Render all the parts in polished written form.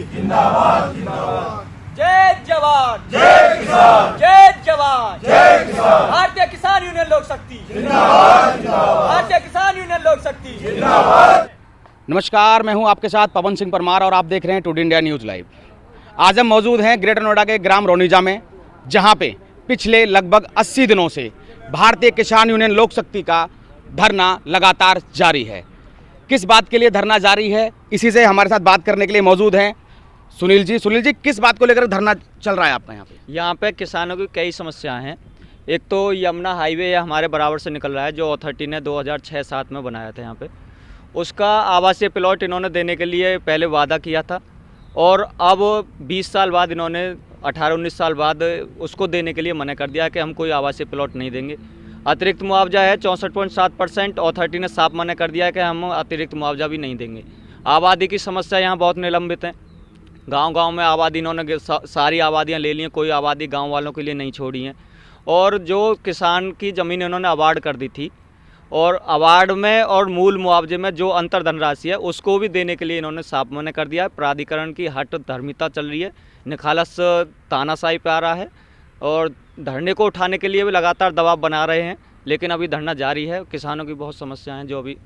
जिंदाबाद जिंदाबाद। जय जवान जय किसान। जय जवान जय किसान। भारतीय किसान यूनियन लोक शक्ति जिंदाबाद जिंदाबाद। भारतीय किसान यूनियन लोक शक्ति जिंदाबाद। नमस्कार, मैं हूं आपके साथ पवन सिंह परमार और आप देख रहे हैं टुडे इंडिया न्यूज़ लाइव। आज हम मौजूद हैं ग्रेटर नोएडा के ग्राम रोनिजा में, जहां पे पिछले लगभग 80 दिनों से भारतीय किसान यूनियन लोक शक्ति का धरना लगातार जारी है। किस बात के लिए धरना जारी है, इसी से हमारे साथ बात करने के लिए मौजूद हैं सुनील जी। सुनील जी, किस बात को लेकर धरना चल रहा है आपका यहाँ पे? यहाँ पे किसानों की कई समस्याएं हैं। एक तो यमुना हाईवे हमारे बराबर से निकल रहा है, जो अथॉरिटी ने 2006-07 में बनाया था। यहाँ पे उसका आवासीय प्लॉट इन्होंने देने के लिए पहले वादा किया था, और अब 20 साल बाद इन्होंने 18-19 साल बाद उसको देने के लिए मना कर दिया कि हम कोई आवासीय प्लॉट नहीं देंगे। अतिरिक्त मुआवजा है 64.7%, अथॉरिटी ने साफ मना कर दिया कि हम अतिरिक्त मुआवजा भी नहीं देंगे। आबादी की समस्या यहाँ बहुत निलंबित है। गांव-गांव में आबादी इन्होंने सारी आबादियाँ ले ली हैं, कोई आबादी गांव वालों के लिए नहीं छोड़ी हैं। और जो किसान की ज़मीन इन्होंने अवार्ड कर दी थी, और अवार्ड में और मूल मुआवजे में जो अंतर धनराशि है उसको भी देने के लिए इन्होंने साफ मना कर दिया है। प्राधिकरण की हट धर्मिता चल रही है, निखालस तानाशाही पे आ रहा है, और धरने को उठाने के लिए भी लगातार दबाव बना रहे हैं, लेकिन अभी धरना जारी है। किसानों की बहुत समस्याएं हैं जो अभी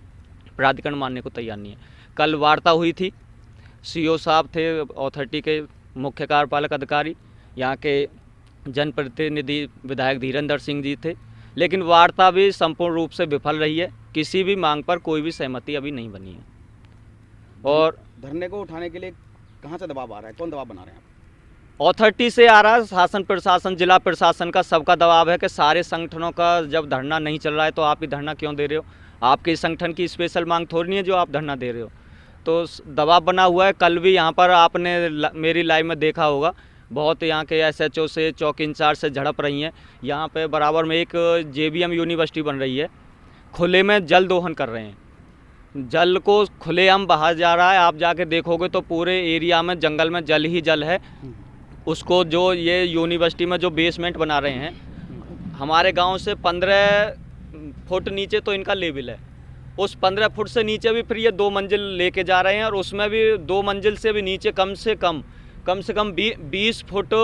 प्राधिकरण मानने को तैयार नहीं है। कल वार्ता हुई थी, सीओ साहब थे, अथॉरिटी के मुख्य कार्यपालक अधिकारी, यहाँ के जनप्रतिनिधि विधायक धीरेन्द्र सिंह जी थे, लेकिन वार्ता भी संपूर्ण रूप से विफल रही है। किसी भी मांग पर कोई भी सहमति अभी नहीं बनी है। और धरने को उठाने के लिए कहाँ से दबाव आ रहा है, कौन दबाव बना रहे हैं? अथॉरिटी से आ रहा है, शासन प्रशासन, जिला प्रशासन का, सबका दबाव है कि सारे संगठनों का जब धरना नहीं चल रहा है तो आप ही धरना क्यों दे रहे हो? आपके संगठन की स्पेशल मांग थोड़ी नहीं है जो आप धरना दे रहे हो। तो दबाव बना हुआ है। कल भी यहाँ पर आपने मेरी लाइव में देखा होगा, बहुत यहाँ के SHO से, चौकी इंचार्ज से झड़प रही हैं। यहाँ पे बराबर में एक JBM यूनिवर्सिटी बन रही है, खुले में जल दोहन कर रहे हैं। जल को खुलेआम बहा जा रहा है। आप जाके देखोगे तो पूरे एरिया में जंगल में जल ही जल है। उसको जो ये यूनिवर्सिटी में जो बेसमेंट बना रहे हैं, हमारे गांव से 15 फुट नीचे तो इनका लेवल है, उस 15 फुट से नीचे भी फिर ये 2 मंजिल लेके जा रहे हैं, और उसमें भी 2 मंजिल से भी नीचे कम से कम 20 फुट,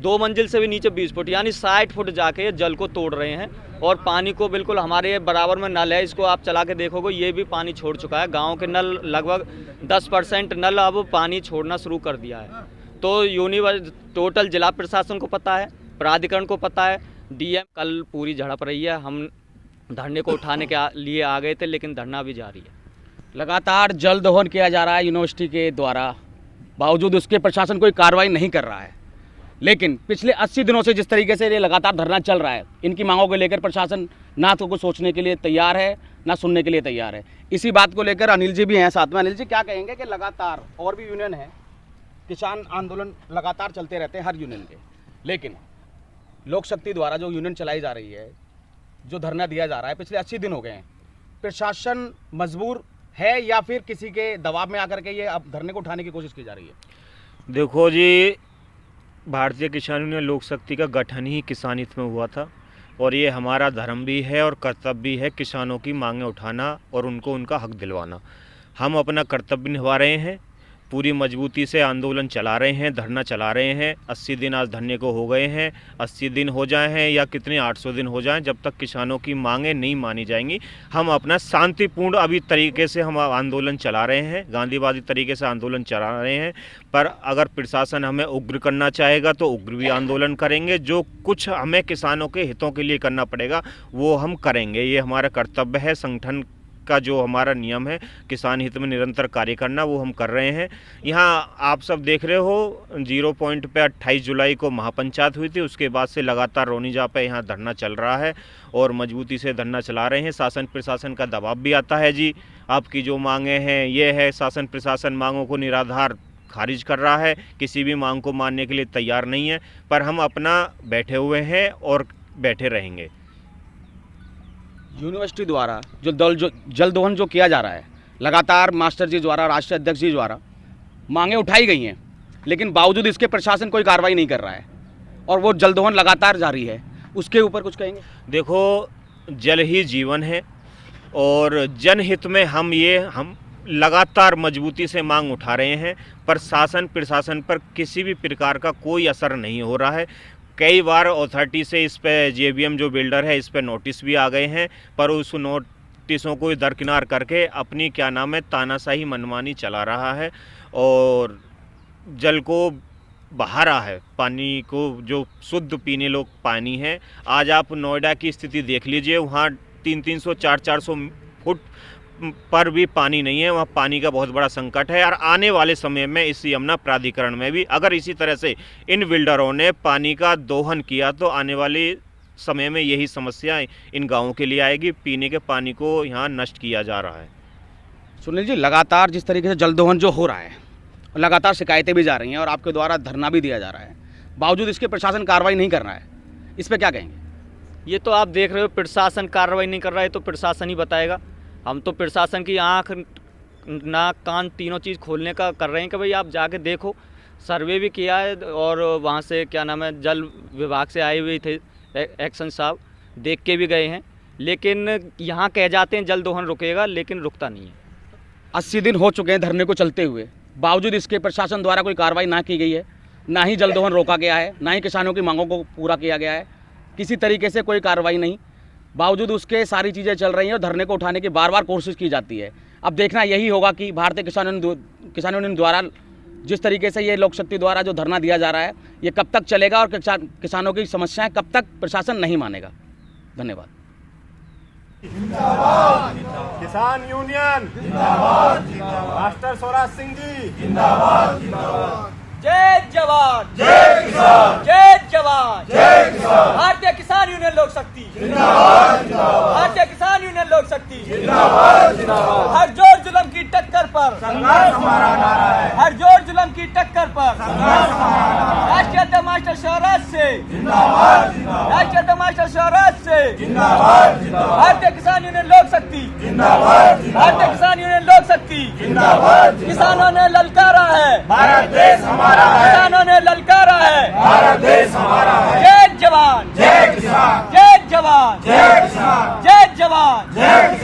2 मंजिल से भी नीचे 20 फुट, यानी 60 फुट जाके जल को तोड़ रहे हैं। और पानी को बिल्कुल, हमारे बराबर में नल है, इसको आप चला के देखोगे ये भी पानी छोड़ चुका है। गांव के नल लगभग 10% नल अब पानी छोड़ना शुरू कर दिया है। तो टोटल जिला प्रशासन को पता है, प्राधिकरण को पता है, DM कल पूरी झड़प रही है। हम धरने को उठाने के लिए आ गए थे, लेकिन धरना भी जारी है। लगातार जल दोहन किया जा रहा है यूनिवर्सिटी के द्वारा, बावजूद उसके प्रशासन कोई कार्रवाई नहीं कर रहा है। लेकिन पिछले 80 दिनों से जिस तरीके से ये लगातार धरना चल रहा है, इनकी मांगों को लेकर प्रशासन ना तो कुछ सोचने के लिए तैयार है, ना सुनने के लिए तैयार है। इसी बात को लेकर अनिल जी भी हैं साथ में। अनिल जी, क्या कहेंगे कि लगातार और भी यूनियन है, किसान आंदोलन लगातार चलते रहते हैं हर यूनियन के, लेकिन लोक शक्ति द्वारा जो यूनियन चलाई जा रही है, जो धरना दिया जा रहा है, पिछले 80 दिन हो गए हैं, प्रशासन मजबूर है या फिर किसी के दबाव में आकर के ये अब धरने को उठाने की कोशिश की जा रही है? देखो जी, भारतीय किसान यूनियन लोक शक्ति का गठन ही किसान हित में हुआ था, और ये हमारा धर्म भी है और कर्तव्य भी है किसानों की मांगें उठाना और उनको उनका हक दिलवाना। हम अपना कर्तव्य निभा रहे हैं, पूरी मजबूती से आंदोलन चला रहे हैं, धरना चला रहे हैं। 80 दिन आज धरने को हो गए हैं। 80 दिन हो जाए हैं या कितने 800 दिन हो जाएं, जब तक किसानों की मांगें नहीं मानी जाएंगी, हम अपना शांतिपूर्ण अभी तरीके से हम आंदोलन चला रहे हैं, गांधीवादी तरीके से आंदोलन चला रहे हैं। पर अगर प्रशासन हमें उग्र करना चाहेगा तो उग्र भी आंदोलन करेंगे। जो कुछ हमें किसानों के हितों के लिए करना पड़ेगा वो हम करेंगे। ये हमारा कर्तव्य है, संगठन का जो हमारा नियम है किसान हित में निरंतर कार्य करना, वो हम कर रहे हैं। यहाँ आप सब देख रहे हो, 0 पॉइंट पे 28 जुलाई को महापंचायत हुई थी, उसके बाद से लगातार रोनिजा पे यहाँ धरना चल रहा है और मजबूती से धरना चला रहे हैं। शासन प्रशासन का दबाव भी आता है जी, आपकी जो मांगे हैं ये है, शासन प्रशासन मांगों को निराधार खारिज कर रहा है, किसी भी मांग को मानने के लिए तैयार नहीं है। पर हम अपना बैठे हुए हैं और बैठे रहेंगे। यूनिवर्सिटी द्वारा जो जल दोहन जो किया जा रहा है, लगातार मास्टर जी द्वारा, राष्ट्रीय अध्यक्ष जी द्वारा मांगें उठाई गई हैं, लेकिन बावजूद इसके प्रशासन कोई कार्रवाई नहीं कर रहा है और वो जल दोहन लगातार जारी है। उसके ऊपर कुछ कहेंगे? देखो, जल ही जीवन है और जनहित में हम लगातार मजबूती से मांग उठा रहे हैं, पर शासन प्रशासन पर किसी भी प्रकार का कोई असर नहीं हो रहा है। कई बार अथॉरिटी से इस पे JBM जो बिल्डर है इस पे नोटिस भी आ गए हैं, पर उस नोटिसों को दरकिनार करके अपनी क्या नाम है तानाशाही मनमानी चला रहा है और जल को बहा रहा है, पानी को जो शुद्ध पीने लोग पानी है। आज आप नोएडा की स्थिति देख लीजिए, वहाँ 300-300 400-400 फुट पर भी पानी नहीं है, वहाँ पानी का बहुत बड़ा संकट है। और आने वाले समय में इस यमुना प्राधिकरण में भी अगर इसी तरह से इन बिल्डरों ने पानी का दोहन किया तो आने वाले समय में यही समस्या इन गाँवों के लिए आएगी। पीने के पानी को यहाँ नष्ट किया जा रहा है। सुनील जी, लगातार जिस तरीके से जल दोहन जो हो रहा है, लगातार शिकायतें भी जा रही हैं और आपके द्वारा धरना भी दिया जा रहा है, बावजूद इसके प्रशासन कार्रवाई नहीं कर रहा है, इस पर क्या कहेंगे? ये तो आप देख रहे हो, प्रशासन कार्रवाई नहीं कर रहा है तो प्रशासन ही बताएगा। हम तो प्रशासन की आँख नाक कान तीनों चीज़ खोलने का कर रहे हैं कि भाई आप जाके देखो। सर्वे भी किया है और वहाँ से क्या नाम है जल विभाग से आए हुए थे एक्शन साहब, देख के भी गए हैं, लेकिन यहाँ कह जाते हैं जल दोहन रुकेगा, लेकिन रुकता नहीं है। 80 दिन हो चुके हैं धरने को चलते हुए, बावजूद इसके प्रशासन द्वारा कोई कार्रवाई ना की गई है, ना ही जल दोहन रोका गया है, ना ही किसानों की मांगों को पूरा किया गया है, किसी तरीके से कोई कार्रवाई नहीं। बावजूद उसके सारी चीज़ें चल रही हैं और धरने को उठाने की बार बार कोशिश की जाती है। अब देखना यही होगा कि भारतीय किसान यूनियन द्वारा जिस तरीके से ये लोक शक्ति द्वारा जो धरना दिया जा रहा है, ये कब तक चलेगा और किसानों की समस्याएं कब तक प्रशासन नहीं मानेगा। धन्यवाद। किसान यूनियन मास्टर स्वराज सिंह जी जय जवान जय किसान जय जवान जय किसान भारतीय किसान यूनियन लोक शक्ति जिंदाबाद जिंदाबाद भारतीय किसान यूनियन लोक शक्ति जिंदाबाद जिंदाबाद हर जोर जुल्म की टक्कर पर संघर्ष हमारा नारा है हर जोर जुल्म की टक्कर पर संघर्ष हमारा नारा है राष्ट्रीय अध्यक्ष मास्टर स्वराज से जिंदाबाद जिंदाबाद राष्ट्रीय अध्यक्ष मास्टर स्वराज से जिंदाबाद जिंदाबाद भारतीय किसान यूनियन लोक शक्ति जिंदाबाद भारतीय किसान यूनियन लोक शक्ति जिंदाबाद किसानों ने ललकारा है, भारत देश हमारा है किसानों ने ललकारा है। भारत देश हमारा है जय जवान जय किसान जय जवान जय किसान जय जवान जय किसान